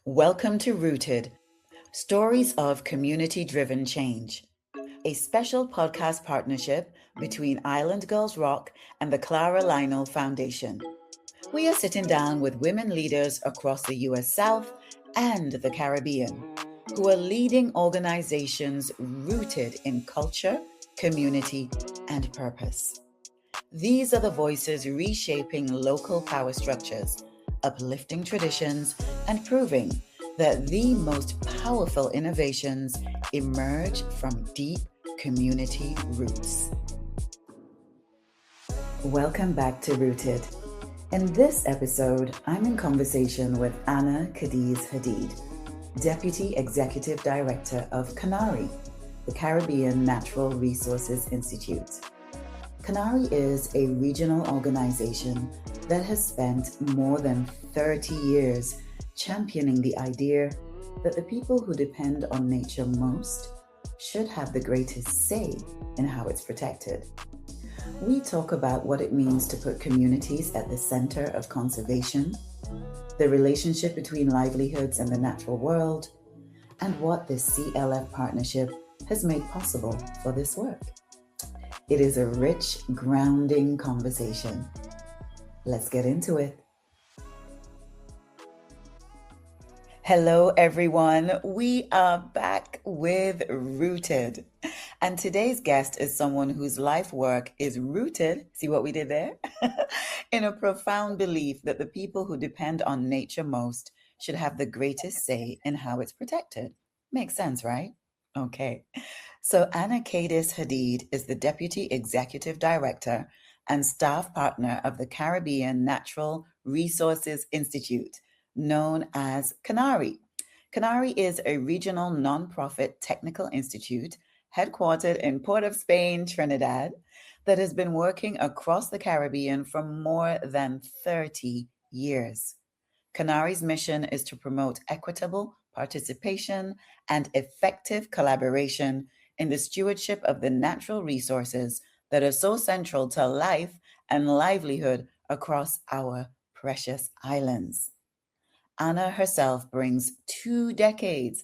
Welcome to Rooted, Stories of Community-Driven Change, a special podcast partnership between Island Girls Rock and the Clara Lionel Foundation. We are sitting down with women leaders across the U.S. South and the Caribbean who are leading organizations rooted in culture, community, and purpose. These are the voices reshaping local power structures, uplifting traditions, and proving that the most powerful innovations emerge from deep community roots. Welcome back to Rooted. In this episode, I'm in conversation with Anna Cadiz-Hadeed, Deputy Executive Director of CANARI, the Caribbean Natural Resources Institute. CANARI is a regional organization that has spent more than 30 years championing the idea that the people who depend on nature most should have the greatest say in how it's protected. We talk about what it means to put communities at the center of conservation, the relationship between livelihoods and the natural world, and what the CLF partnership has made possible for this work. It is a rich, grounding conversation. Let's get into it. Hello, everyone. We are back with Rooted. And today's guest is someone whose life work is rooted, see what we did there? In a profound belief that the people who depend on nature most should have the greatest say in how it's protected. Makes sense, right? Okay. So Anna Cadiz-Hadeed is the Deputy Executive Director and Staff Partner of the Caribbean Natural Resources Institute, known as CANARI. CANARI is a regional nonprofit technical institute headquartered in Port of Spain, Trinidad, that has been working across the Caribbean for more than 30 years. CANARI's mission is to promote equitable participation and effective collaboration in the stewardship of the natural resources that are so central to life and livelihood across our precious islands. Anna herself brings two decades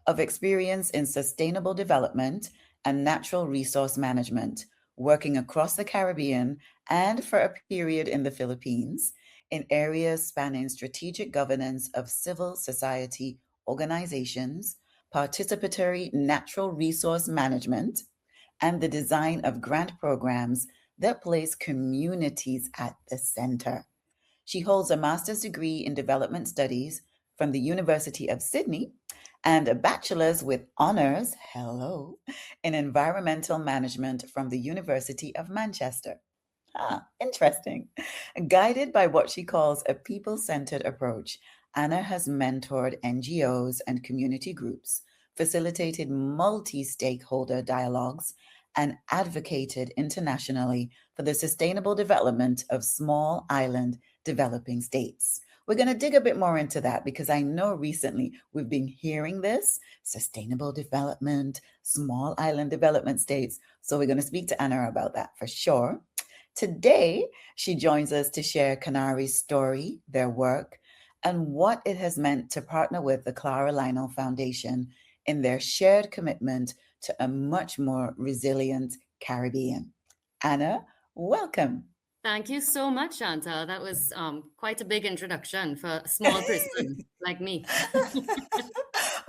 of experience in sustainable development and natural resource management, working across the Caribbean and for a period in the Philippines in areas spanning strategic governance of civil society organizations, participatory natural resource management, and the design of grant programs that place communities at the center. She holds a master's degree in development studies from the University of Sydney and a bachelor's with honors, in environmental management from the University of Manchester. Interesting. Guided by what she calls a people-centered approach, Anna has mentored NGOs and community groups, facilitated multi-stakeholder dialogues, and advocated internationally for the sustainable development of small island developing states. We're going to dig a bit more into that because I know recently we've been hearing this, sustainable development, small island development states. So we're going to speak to Anna about that for sure. Today, she joins us to share CANARI's story, their work, and what it has meant to partner with the Clara Lionel Foundation in their shared commitment to a much more resilient Caribbean. Anna, welcome. Thank you so much, Chantal. That was quite a big introduction for a small person like me.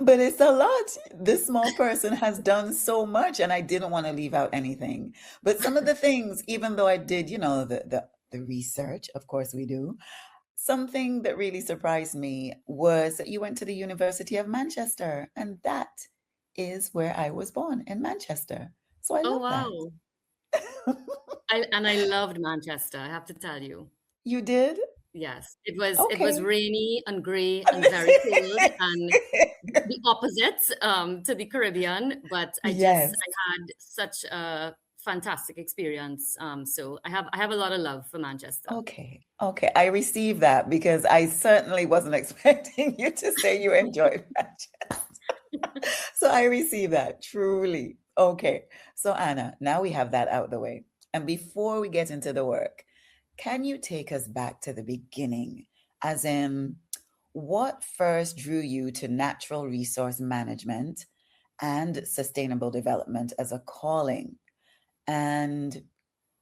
But it's a lot. This small person has done so much, and I didn't want to leave out anything. But some of the things, even though I did, the research, of course we do, something that really surprised me was that you went to the University of Manchester, and that is where I was born, in Manchester. So I Oh, love wow. that. I loved Manchester, I have to tell you. You did? Yes, it was Okay. rainy and grey and very cold and the opposite to the Caribbean, but Yes. I had such a fantastic experience. So I have a lot of love for Manchester. Okay. Okay. I received that because I certainly wasn't expecting you to say you enjoyed Manchester. So I received that truly. Okay. So Anna, now we have that out the way. And before we get into the work, can you take us back to the beginning? As in, what first drew you to natural resource management and sustainable development as a calling? And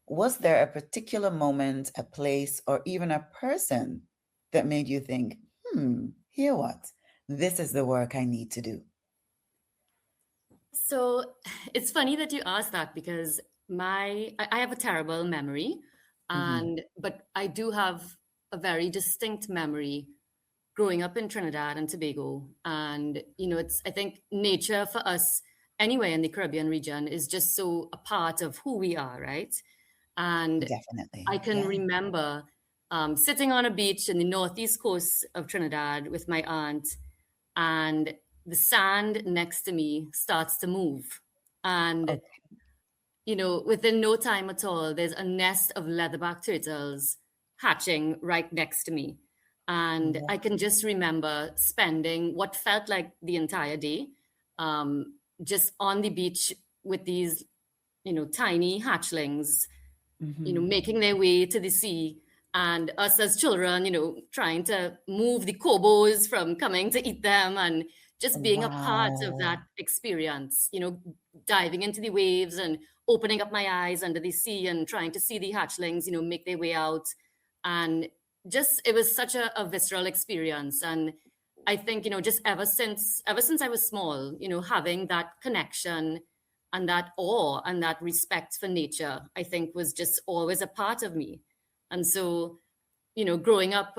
was there a particular moment, a place, or even a person that made you think, hear what? This is the work I need to do? So it's funny that you asked that because I have a terrible memory, Hmm. but I do have a very distinct memory growing up in Trinidad and Tobago. And it's, I think, nature for us anyway in the Caribbean region is just so a part of who we are, right? And I Definitely. can Yeah. remember sitting on a beach in the northeast coast of Trinidad with my aunt, and the sand next to me starts to move. And, Okay. within no time at all, there's a nest of leatherback turtles hatching right next to me. And I can just remember spending what felt like the entire day um, just on the beach with these, tiny hatchlings, Mm-hmm. making their way to the sea, and us as children, trying to move the kobos from coming to eat them, and just being a part of that Wow. experience, diving into the waves and opening up my eyes under the sea and trying to see the hatchlings, make their way out. And just, it was such a visceral experience. And I think, just ever since I was small, having that connection and that awe and that respect for nature, I think, was just always a part of me. And so, growing up,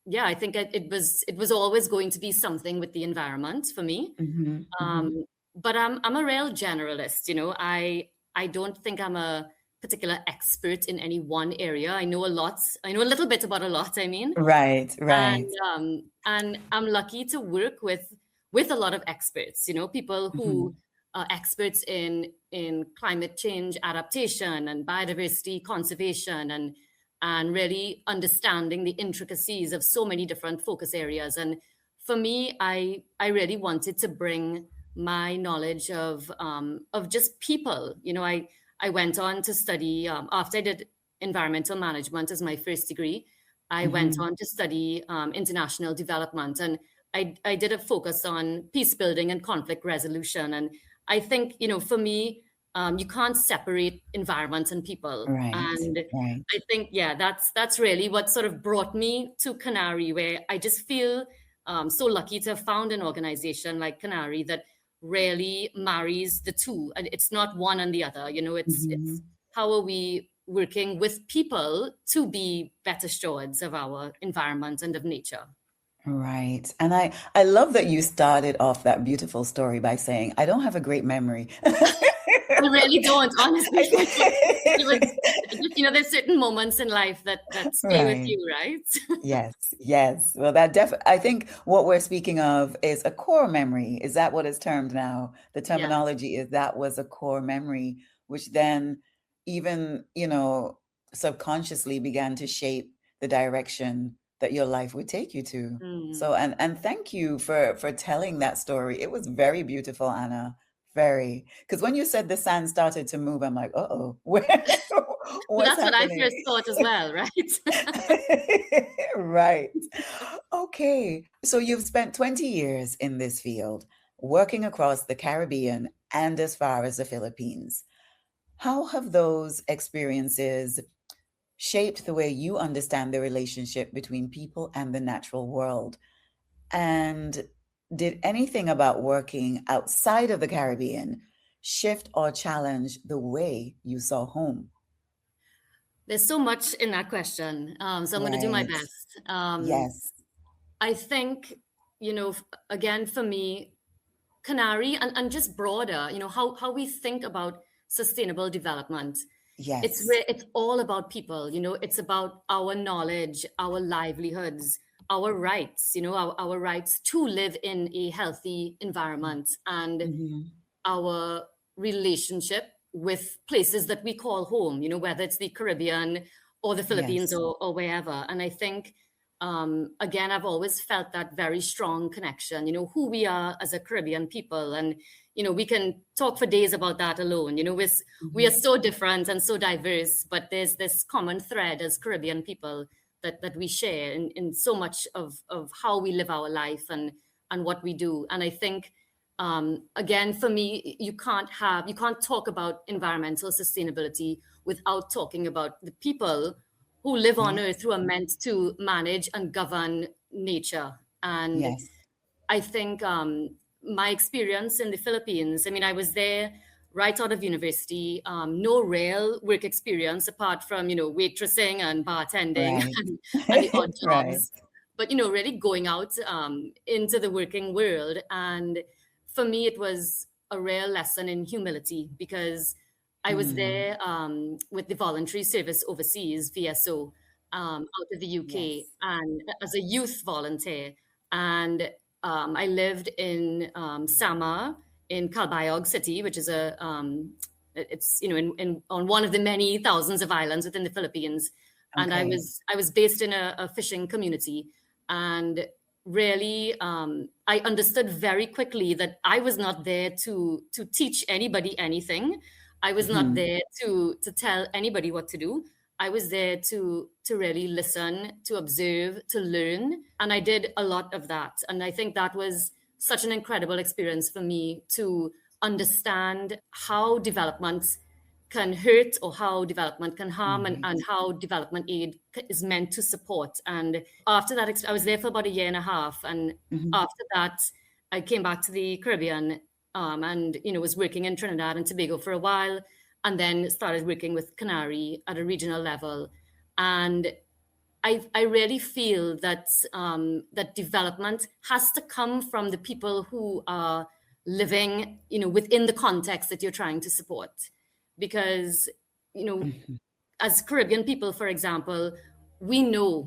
yeah, I think it was always going to be something with the environment for me. Mm-hmm. Mm-hmm. Um, but I'm a real generalist. I don't think I'm a particular expert in any one area. I know a lot. I know a little bit about a lot. I mean, Right, and right. I'm lucky to work with a lot of experts, people Mm-hmm. who are experts in climate change adaptation and biodiversity conservation, and really understanding the intricacies of so many different focus areas. And for me, I really wanted to bring my knowledge of just people. I went on to study, after I did environmental management as my first degree. I went Mm-hmm. on to study international development, and I did a focus on peace building and conflict resolution. And I think, for me, you can't separate environment and people. Right, And right. I think, yeah, that's really what sort of brought me to CANARI, where I just feel so lucky to have found an organization like CANARI that really marries the two, and it's not one and the other. It's Mm-hmm. how are we working with people to be better stewards of our environment and of nature. Right. And I love that you started off that beautiful story by saying, I don't have a great memory. I really don't, honestly. It was I- just, there's certain moments in life that stay with Right. you, right? Yes, yes. Well, I think what we're speaking of is a core memory. Is that what it's termed now? The Yeah. terminology is that was a core memory, which then even, subconsciously began to shape the direction that your life would take you to. So, Mm. and thank you for telling that story. It was very beautiful, Anna. Very. Because when you said the sand started to move, I'm like, uh-oh, Well, what's that's what I first happening? thought as well, right? Right. Okay. So you've spent 20 years in this field, working across the Caribbean and as far as the Philippines. How have those experiences shaped the way you understand the relationship between people and the natural world? And did anything about working outside of the Caribbean shift or challenge the way you saw home? There's so much in that question, so I'm going to do my Right. best. Yes. I think, again, for me, Canary and just broader, how we think about sustainable development. Yes. It's all about people, it's about our knowledge, our livelihoods, our rights, our rights to live in a healthy environment, and Mm-hmm. our relationship with places that we call home, whether it's the Caribbean or the Philippines, Yes. or wherever. And I think, again, I've always felt that very strong connection, who we are as a Caribbean people. And, we can talk for days about that alone. We are Mhm. so different and so diverse, but there's this common thread as Caribbean people that we share in so much of how we live our life and what we do. And I think, again, for me, you can't talk about environmental sustainability without talking about the people who live on Yes. Earth, who are meant to manage and govern nature. And Yes. I think my experience in the Philippines, I mean, I was there right out of university, no real work experience apart from, waitressing and bartending Right. and the odd Right. jobs, but, really going out into the working world. And for me, it was a real lesson in humility, because I was Mm. there with the voluntary service overseas, VSO, out of the UK, Yes. and as a youth volunteer. And I lived in Samar in Calbayog City, which is it's in on one of the many thousands of islands within the Philippines. And Okay. I was based in a fishing community, and really I understood very quickly that I was not there to teach anybody anything. I was not Mhm. there to tell anybody what to do. I was there to really listen, to observe, to learn, and I did a lot of that. And I think that was such an incredible experience for me to understand how development can hurt or how development can harm, and Right. how development aid is meant to support. And after that, I was there for about a year and a half. And Mhm. after that, I came back to the Caribbean, and was working in Trinidad and Tobago for a while, and then started working with CANARI at a regional level. And I really feel that that development has to come from the people who are living, within the context that you're trying to support. Because, you know, Mhm. as Caribbean people, for example, we know,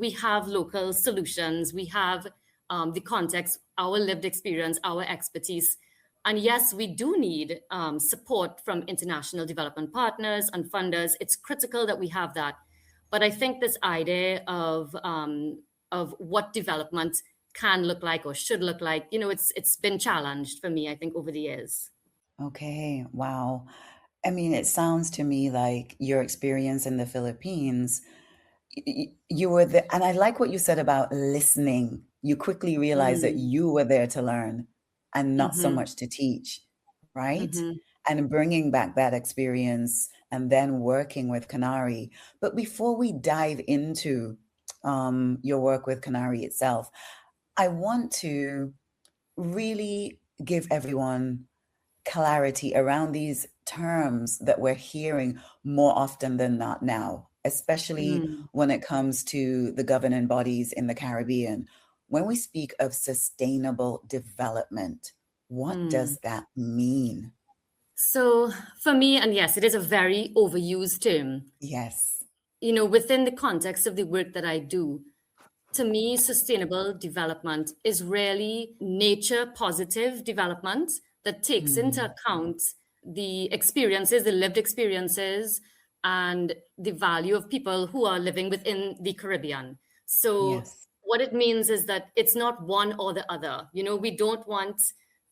we have local solutions, we have the context, our lived experience, our expertise. And yes, we do need support from international development partners and funders. It's critical that we have that. But I think this idea of what development can look like or should look like, it's been challenged for me, I think, over the years. Okay. Wow. I mean, it sounds to me like your experience in the Philippines, you were there, and I like what you said about listening. You quickly realized that Mm. you were there to learn and not so Mm-hmm. much to teach, right? Mm-hmm. And bringing back that experience and then working with Canary. But before we dive into your work with Canary itself, I want to really give everyone clarity around these terms that we're hearing more often than not now, especially Mm. when it comes to the governing bodies in the Caribbean. When we speak of sustainable development, what Mm. does that mean? So for me, and yes, it is a very overused term, Yes. within the context of the work that I do. To me, sustainable development is really nature positive development that takes into Mm, account the experiences, the lived experiences, and the value of people who are living within the Caribbean. So, yes. what it means is that it's not one or the other. We don't want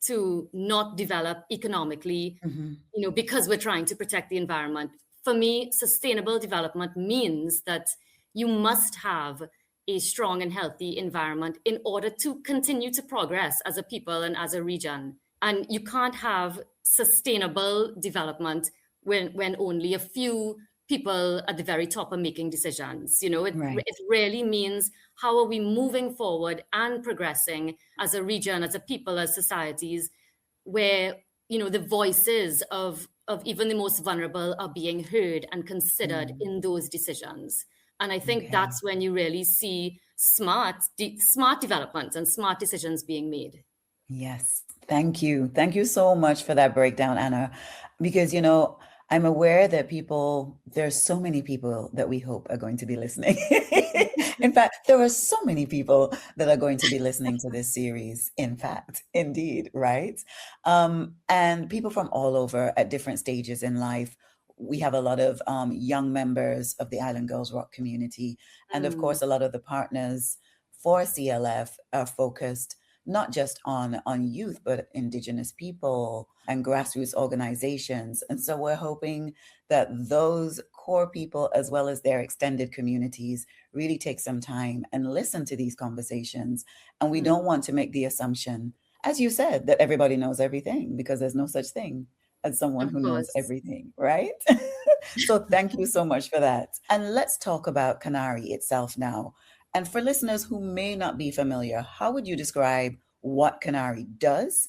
to not develop economically, Hmm. because we're trying to protect the environment. For me, sustainable development means that you must have a strong and healthy environment in order to continue to progress as a people and as a region. And you can't have sustainable development when only a few people at the very top are making decisions. Right. It really means, how are we moving forward and progressing as a region, as a people, as societies, where the voices of even the most vulnerable are being heard and considered Mm, in those decisions. And I think okay. that's when you really see smart development and smart decisions being made. Yes. Thank you. Thank you so much for that breakdown, Anna. Because, I'm aware that there's so many people that we hope are going to be listening. In fact, there are so many people that are going to be listening to this series. In fact, indeed, right? And people from all over at different stages in life. We have a lot of young members of the Island Girls Rock community. And of Mm, course, a lot of the partners for CLF are focused not just on youth, but Indigenous people and grassroots organizations. And so we're hoping that those core people, as well as their extended communities, really take some time and listen to these conversations. And we don't Mm, want to make the assumption, as you said, that everybody knows everything, because there's no such thing as someone of who knows course. everything, right? So thank you so much for that. And let's talk about CANARI itself now. And for listeners who may not be familiar, how would you describe what CANARI does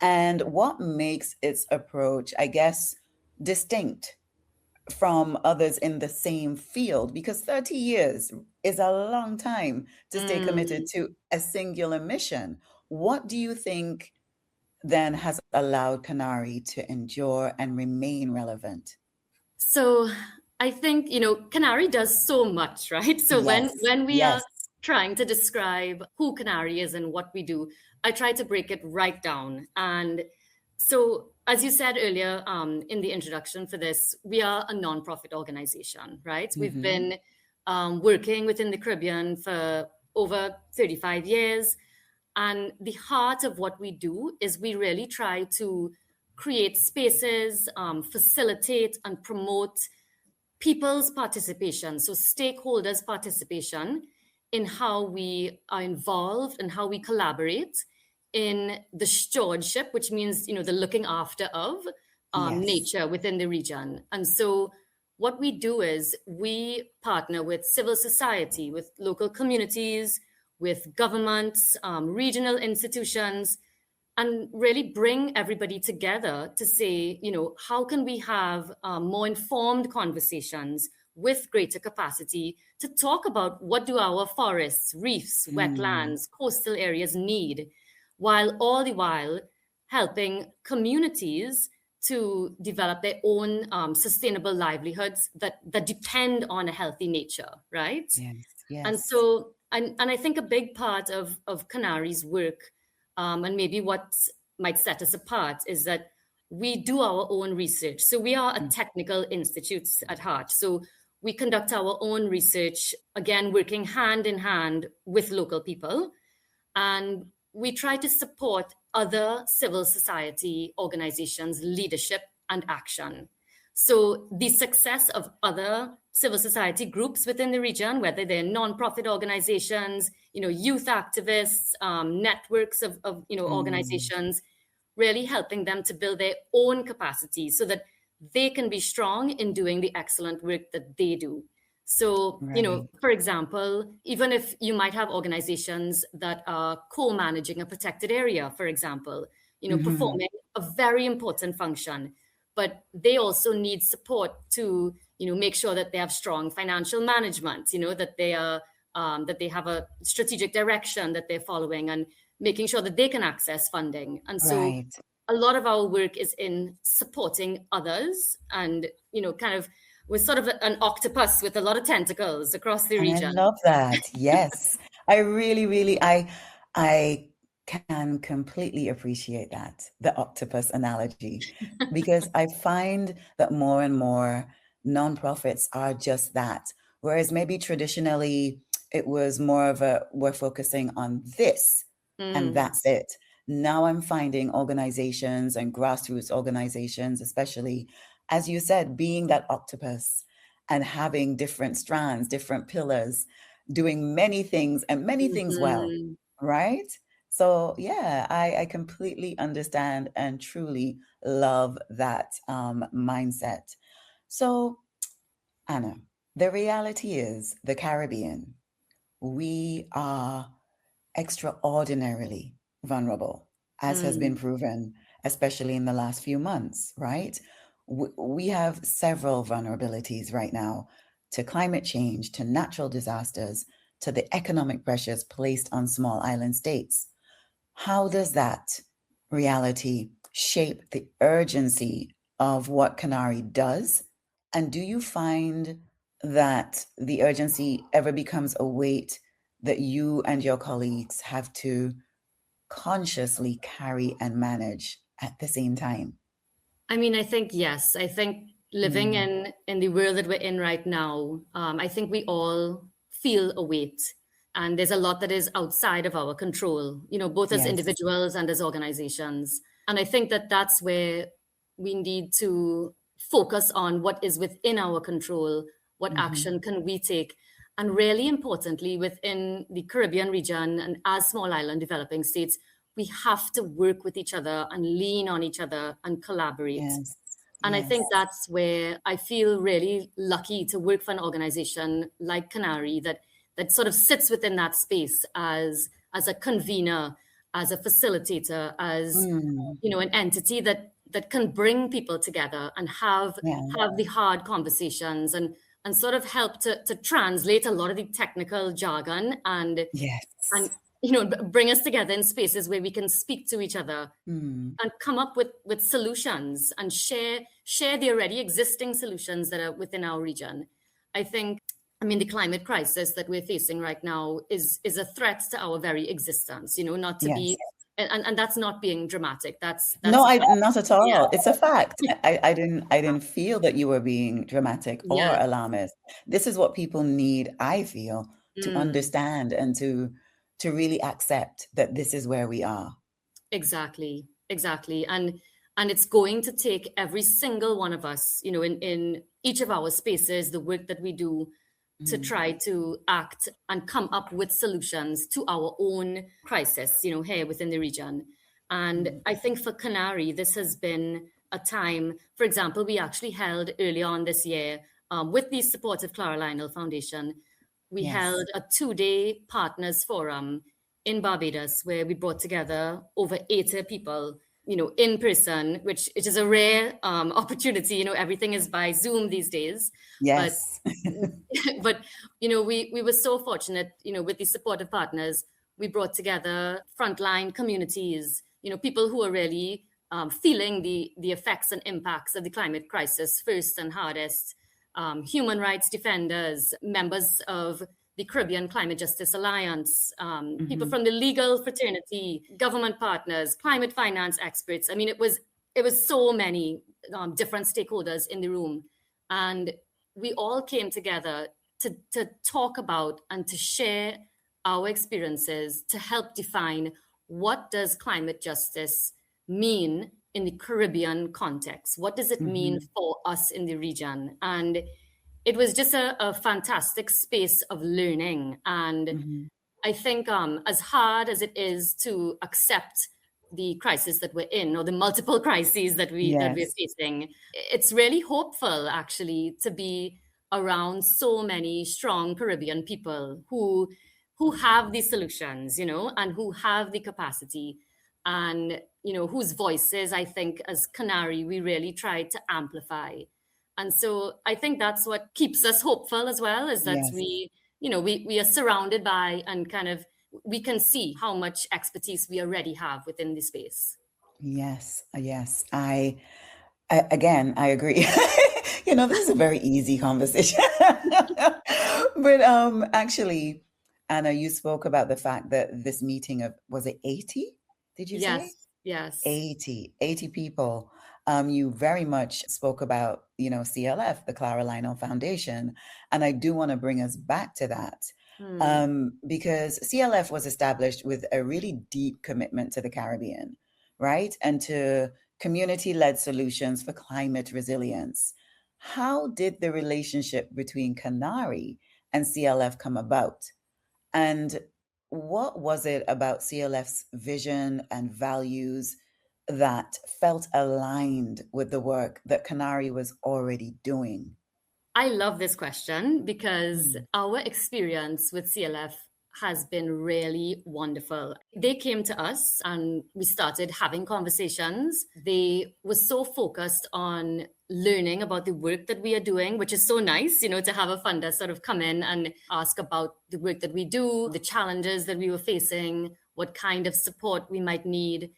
and what makes its approach, I guess, distinct from others in the same field? Because 30 years is a long time to stay committed Mm. to a singular mission. What do you think then has allowed CANARI to endure and remain relevant? So I think, CANARI does so much, right? So when Yes, when we are yes. trying to describe who CANARI is and what we do, I try to break it right down. And so, as you said earlier, in the introduction for this, we are a nonprofit organization, right? We've Mm-hmm. been working within the Caribbean for over 35 years. And the heart of what we do is we really try to create spaces, facilitate and promote people's participation, so stakeholders' participation in how we are involved and how we collaborate in the stewardship, which means the looking after of Yes. nature within the region. And so, what we do is we partner with civil society, with local communities, with governments, regional institutions, and really bring everybody together to say, how can we have more informed conversations with greater capacity to talk about what do our forests, reefs, Mm, wetlands, coastal areas need, while all the while helping communities to develop their own sustainable livelihoods that depend on a healthy nature, right? yes, And yes. so, and I think a big part of Canari's work, and maybe what might set us apart, is that we do our own research. So we are a Mm, technical institute at heart. So we conduct our own research, again, working hand in hand with local people. And we try to support other civil society organizations' leadership and action. So the success of other civil society groups within the region, whether they're nonprofit organizations, youth activists, networks of mm, organizations, really helping them to build their own capacity so that they can be strong in doing the excellent work that they do. So, right. for example, even if you might have organizations that are co-managing a protected area, for example, Mm-hmm. performing a very important function, but they also need support to, make sure that they have strong financial management, that they have a strategic direction that they're following and making sure that they can access funding. And so Right. a lot of our work is in supporting others and, kind of we're sort of an octopus with a lot of tentacles across the And I region. love that. Yes. I really, really, I can completely appreciate that, the octopus analogy, because I find that more and more nonprofits are just that. Whereas maybe traditionally it was more of a, we're focusing on this and Mm, that's it. Now I'm finding organizations and grassroots organizations, especially, as you said, being that octopus and having different strands, different pillars, doing many things and many things well, mhm. right? So, yeah, I completely understand and truly love that mindset. So, Anna, the reality is the Caribbean, we are extraordinarily vulnerable, as has been Mm, proven, especially in the last few months, right? We have several vulnerabilities right now to climate change, to natural disasters, to the economic pressures placed on small island states. How does that reality shape the urgency of what CANARI does? And do you find that the urgency ever becomes a weight that you and your colleagues have to consciously carry and manage at the same time? I mean, I think yes. I think living Mm, in the world that we're in right now, I think we all feel a weight, And there's a lot that is outside of our control, both as Yes. individuals and as organizations. And I think that that's where we need to focus on what is within our control, what Mm-hmm. action can we take. And really importantly, within the Caribbean region and as small island developing states, we have to work with each other and lean on each other and collaborate. Yes. And I think Yes. that's where I feel really lucky to work for an organization like CANARI that sort of sits within that space as a convener, as a facilitator, as Mm. an entity that can bring people together and have Yeah. the hard conversations and sort of help to translate a lot of the technical jargon and Yes. bring us together in spaces where we can speak to each other Mm. and come up with solutions and share the already existing solutions that are within our region. I mean, the climate crisis that we're facing right now is a threat to our very existence, not to be, Yes. and that's not being dramatic. That's No, a fact. not at Yeah. all. It's a fact. I didn't feel that you were being dramatic or Yes. alarmist. This is what people need, I feel, to Mm, understand and to really accept that this is where we are. exactly. Exactly. And it's going to take every single one of us, in each of our spaces, the work that we do to Mm. try to act and come up with solutions to our own crisis, here within the region. And Mm. I think for CANARI, this has been a time, for example, we actually held early on this year with the support of Clara Lionel Foundation, we Yes. held a 2-day partners forum in Barbados where we brought together over 80 people, in person, which it is a rare opportunity. Everything is by Zoom these days, but Yes. but we were so fortunate, with the support of partners, we brought together frontline communities, people who are really feeling the effects and impacts of the climate crisis first and hardest, human rights defenders, members of the Caribbean Climate Justice Alliance, people Hmm. from the legal fraternity, government partners, climate finance experts. I mean, it was so many different stakeholders in the room, and we all came together to talk about and to share our experiences to help define what does climate justice mean in the Caribbean context? What does it mean Hmm. for us in the region? And it was just a fantastic space of learning. And Hmm. I think as hard as it is to accept the crisis that we're in, or the multiple crises that we're Yes. facing, it's really hopeful actually to be around so many strong Caribbean people who have the solutions, and who have the capacity, and whose voices I think as CANARI we really try to amplify. And so I think that's what keeps us hopeful as well, is that Yes. we are surrounded by, and kind of we can see how much expertise we already have within the space. Yes. Yes. Again, I agree. This is a very easy conversation. But actually, Anna, you spoke about the fact that this meeting of, was it 80? Did you say? Yes, yes, 80 people. You very much spoke about, CLF, the Clara Lionel Foundation. And I do want to bring us back to that. hmm, Because CLF was established with a really deep commitment to the Caribbean, right? And to community-led solutions for climate resilience. How did the relationship between CANARI and CLF come about? And what was it about CLF's vision and values that felt aligned with the work that CANARI was already doing? I love this question because Mm. our experience with CLF has been really wonderful. They came to us and we started having conversations. They were so focused on learning about the work that we are doing, which is so nice, to have a funder sort of come in and ask about the work that we do, the challenges that we were facing, what kind of support we might need.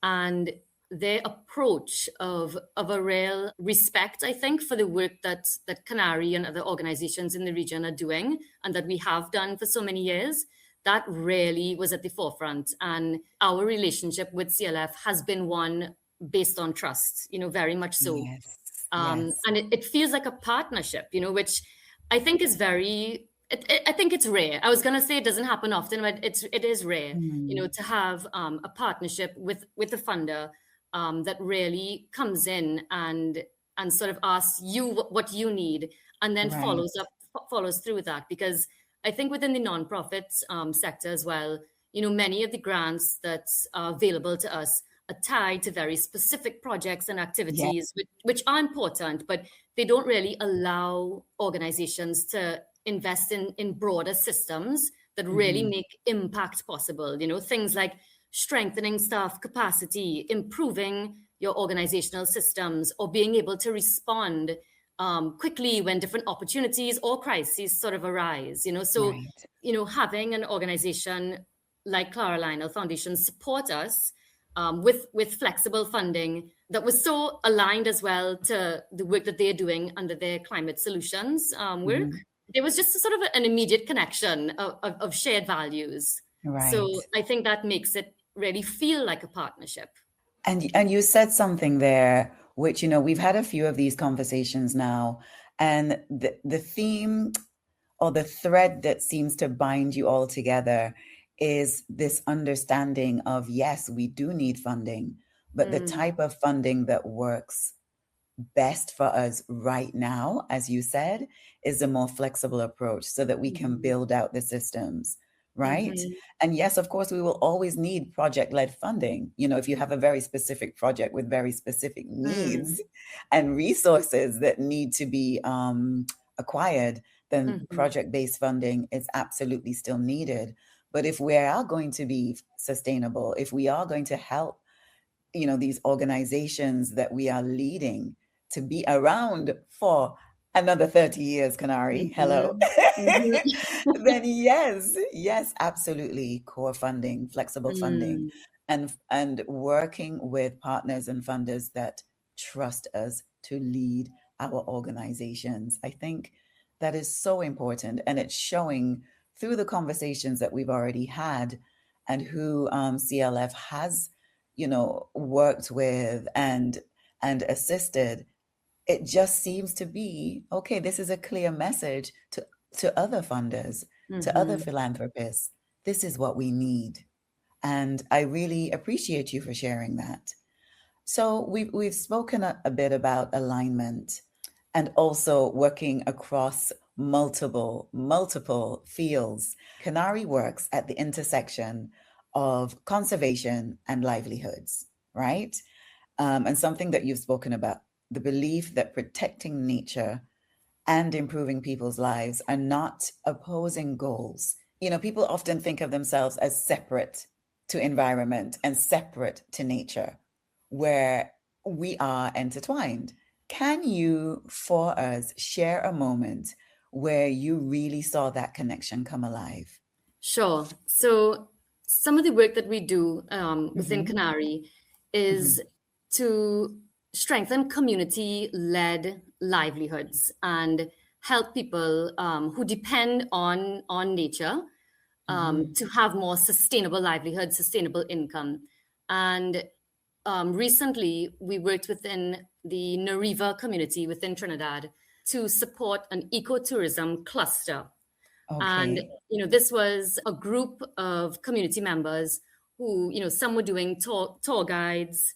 And their approach of a real respect, I think, for the work that CANARI and other organizations in the region are doing, and that we have done for so many years, that really was at the forefront. And our relationship with CLF has been one based on trust, very much so. Yes, yes. And it feels like a partnership, which I think is very I think it's rare. I was gonna say it doesn't happen often, but it is rare, Mm, to have a partnership with a funder that really comes in and sort of asks you what you need, and then right. follows through with that. Because I think within the nonprofit sector as well, many of the grants that are available to us are tied to very specific projects and Yeah. activities, which are important, but they don't really allow organizations to invest in broader systems that really Hmm. make impact possible. Things like strengthening staff capacity, improving your organizational systems, or being able to respond quickly when different opportunities or crises sort of arise. So Right. having an organization like Clara Lionel Foundation support us with flexible funding that was so aligned as well to the work that they're doing under their climate solutions work. Hmm. There was just a sort of an immediate connection of shared values. Right. So I think that makes it really feel like a partnership. And you said something there, which, we've had a few of these conversations now, and the theme or the thread that seems to bind you all together is this understanding of, yes, we do need funding, but the Mm, type of funding that works best for us right now, as you said, is a more flexible approach so that we can mhm, build out the systems, right? mhm, And yes, of course, we will always need project led funding. If you have a very specific project with very specific mm, needs and resources that need to be acquired, then mhm, project based funding is absolutely still needed. But if we are going to be sustainable, if we are going to help these organizations that we are leading to be around for another 30 years, Canary, hello. mhm, mhm, Then yes, absolutely, core funding, flexible funding, mm, and working with partners and funders that trust us to lead our organizations. I think that is so important, and it's showing through the conversations that we've already had and who CLF has worked with and assisted. It just seems to be okay. This is a clear message to other funders, to other mhm. philanthropists. This is what we need, and I really appreciate you for sharing that. So we've spoken a bit about alignment and also working across multiple fields. Canary works at the intersection of conservation and livelihoods, right? And something that you've spoken about, the belief that protecting nature and improving people's lives are not opposing goals. People often think of themselves as separate to environment and separate to nature, where we are intertwined. Can you, for us, share a moment where you really saw that connection come alive? Sure. So some of the work that we do within Mm-hmm. CANARI Mm-hmm. is to strengthen community-led livelihoods and help people who depend on nature Mm-hmm. to have more sustainable livelihood, sustainable income. And recently, we worked within the Nariva community within Trinidad to support an ecotourism cluster. And Okay. this was a group of community members who, some were doing tour guides,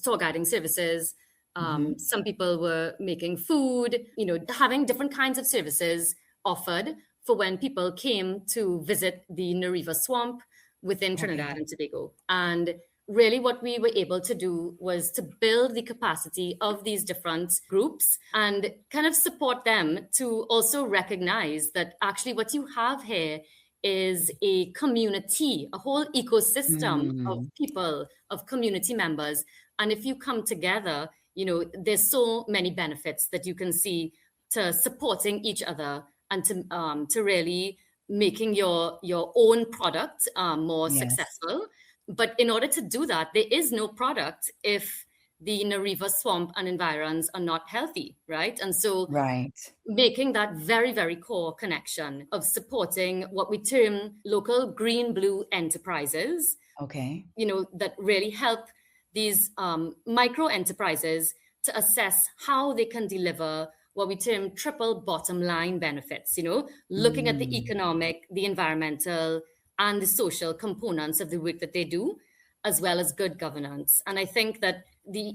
tour guiding services. Mm-hmm. Some people were making food, having different kinds of services offered for when people came to visit the Nariva swamp within Trinidad Okay. and Tobago. And really what we were able to do was to build the capacity of these different groups and kind of support them to also recognize that actually what you have here is a community, a whole ecosystem of Mm. people, of community members. And if you come together, there's so many benefits that you can see to supporting each other and to really making your own product more Yes. successful. But in order to do that, there is no product if the Nariva swamp and environs are not healthy, right? And so Right. making that very, very core connection of supporting what we term local green blue enterprises, Okay. that really help these micro enterprises to assess how they can deliver what we term triple bottom line benefits, looking at the economic, the environmental, and the social components of the work that they do, as well as good governance. And I think that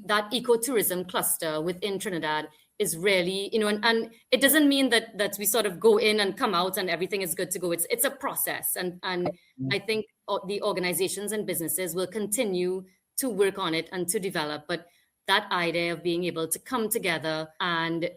that ecotourism cluster within Trinidad is really, and it doesn't mean that we sort of go in and come out and everything is good to go. It's a process. And I think the organizations and businesses will continue to work on it and to develop. But that idea of being able to come together and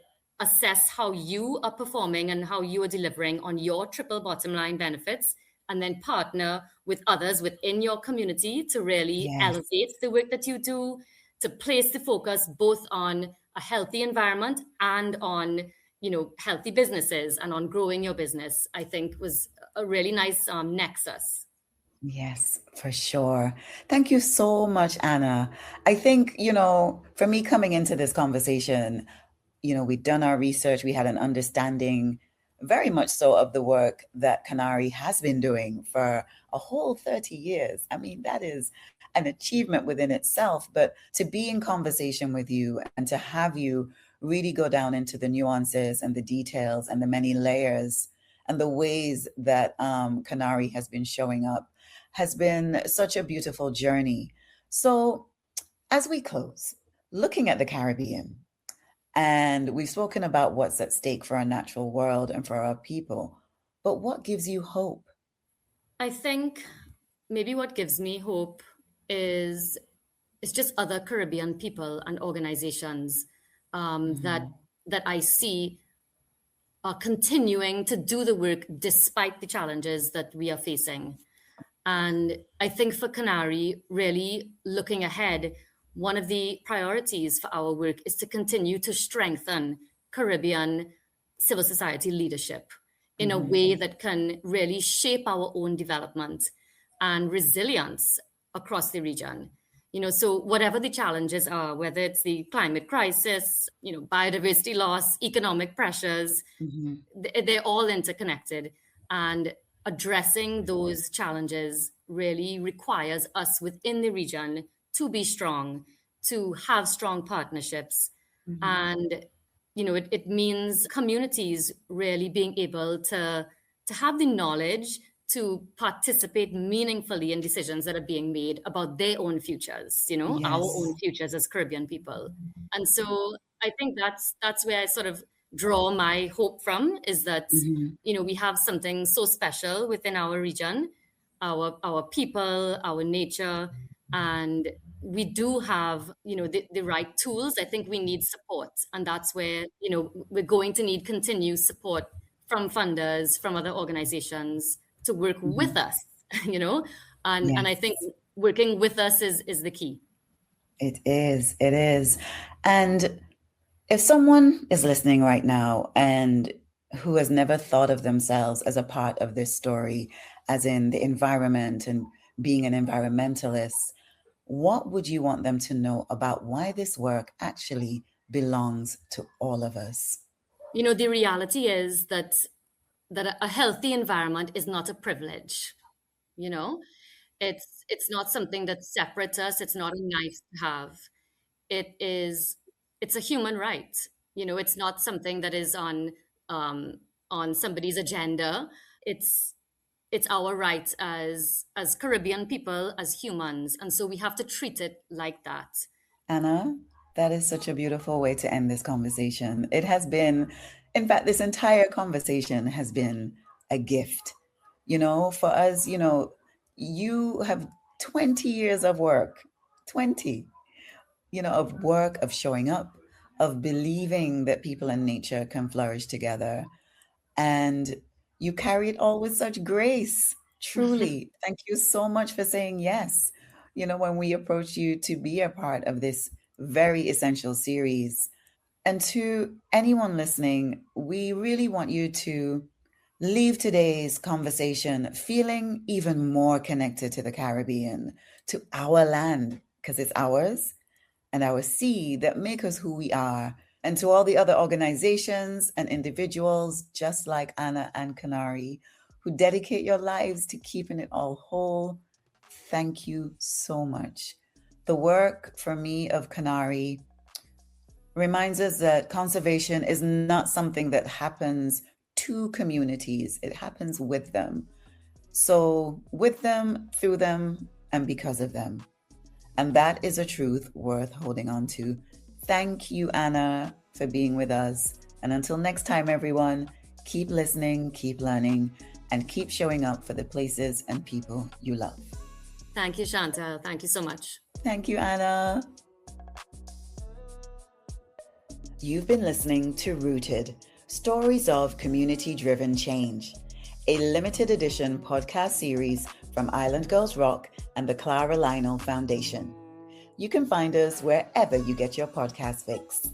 assess how you are performing and how you are delivering on your triple bottom line benefits, and then partner with others within your community to really elevate the work that you do, to place the focus both on a healthy environment and on, healthy businesses and on growing your business, I think was a really nice nexus. Yes, for sure. Thank you so much, Anna. I think, for me coming into this conversation, we'd done our research, we had an understanding very much so of the work that CANARI has been doing for a whole 30 years. I mean, that is an achievement within itself, but to be in conversation with you and to have you really go down into the nuances and the details and the many layers and the ways that CANARI has been showing up has been such a beautiful journey. So as we close, looking at the Caribbean, and we've spoken about what's at stake for our natural world and for our people, but what gives you hope? I think maybe what gives me hope is just other Caribbean people and organizations that I see are continuing to do the work despite the challenges that we are facing. And I think for CANARI, really looking ahead, one of the priorities for our work is to continue to strengthen Caribbean civil society leadership in a way that can really shape our own development and resilience across the region. So whatever the challenges are, whether it's the climate crisis, biodiversity loss, economic pressures, they're all interconnected. And addressing those challenges really requires us within the region to be strong, to have strong partnerships. And, it means communities really being able to have the knowledge to participate meaningfully in decisions that are being made about their own futures, our own futures as Caribbean people. And so I think that's where I sort of draw my hope from, is that, we have something so special within our region, our people, our nature, and we do have, the right tools. I think we need support. And that's where, we're going to need continued support from funders, from other organizations to work with us, and I think working with us is the key. It is. And if someone is listening right now and who has never thought of themselves as a part of this story, as in the environment and being an environmentalist, what would you want them to know about why this work actually belongs to all of us? The reality is that a healthy environment is not a privilege. It's not something that separates us. It's not a nice to have. It's a human right. It's not something that is on somebody's agenda. It's our right as Caribbean people, as humans. And so we have to treat it like that. Anna, that is such a beautiful way to end this conversation. It has been, in fact, this entire conversation has been a gift. For us, you have 20 years of work, 20, of work, of showing up, of believing that people and nature can flourish together. And you carry it all with such grace. Truly. Thank you so much for saying yes. When we approach you to be a part of this very essential series. And to anyone listening, we really want you to leave today's conversation feeling even more connected to the Caribbean, to our land, because it's ours, and our sea that make us who we are. And to all the other organizations and individuals, just like Anna and CANARI, who dedicate your lives to keeping it all whole, thank you so much. The work for me of CANARI, reminds us that conservation is not something that happens to communities, it happens with them. So, with them, through them, and because of them. And that is a truth worth holding on to. Thank you, Anna, for being with us. And until next time, everyone, keep listening, keep learning, and keep showing up for the places and people you love. Thank you, Chantal. Thank you so much. Thank you, Anna. You've been listening to Rooted, Stories of Community-Driven Change, a limited edition podcast series from Island Girls Rock and the Clara Lionel Foundation. You can find us wherever you get your podcast fix.